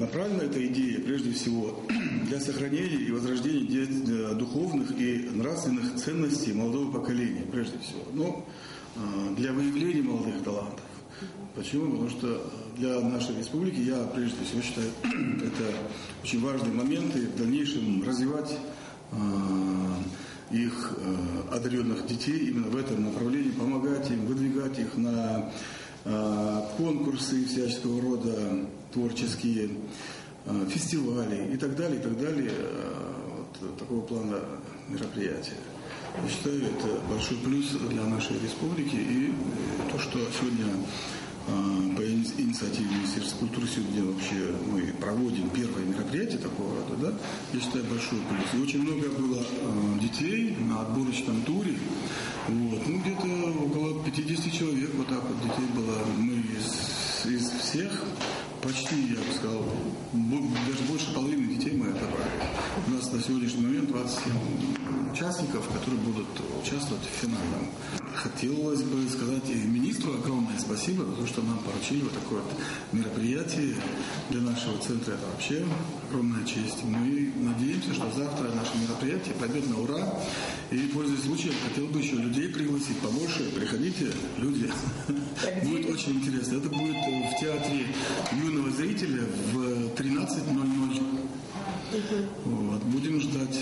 Направлена эта идея, прежде всего, для сохранения и возрождения духовных и нравственных ценностей молодого поколения, прежде всего. Но для выявления молодых талантов. Почему? Потому что для нашей республики, я прежде всего считаю, это очень важные моменты в дальнейшем развивать их одаренных детей именно в этом направлении, помогать им, выдвигать их на конкурсы всяческого рода, творческие фестивали и так далее, и так далее. Вот такого плана мероприятия. Я считаю, это большой плюс для нашей республики. И то, что сегодня по инициативе Министерства культуры сегодня вообще мы проводим первое мероприятие такого рода, да, я считаю, большой плюс. И очень много было детей на отборочном туре. Вот. Ну, где-то около 50 человек, вот так вот детей было. Мы из всех, почти, я бы сказал, даже больше половины детей мы отобрали. У нас на сегодняшний момент 27 участников, которые будут участвовать в финале. Хотелось бы сказать и министру огромное спасибо за то, что нам поручили вот такое вот мероприятие для нашего центра. Это вообще огромная честь. Мы надеемся, что завтра наше мероприятие пройдет на ура. И, пользуясь случаем, хотел бы еще людей пригласить побольше. Приходите, люди. Будет очень интересно. Это будет в театре юного зрителя в 13:00. Вот. Будем ждать.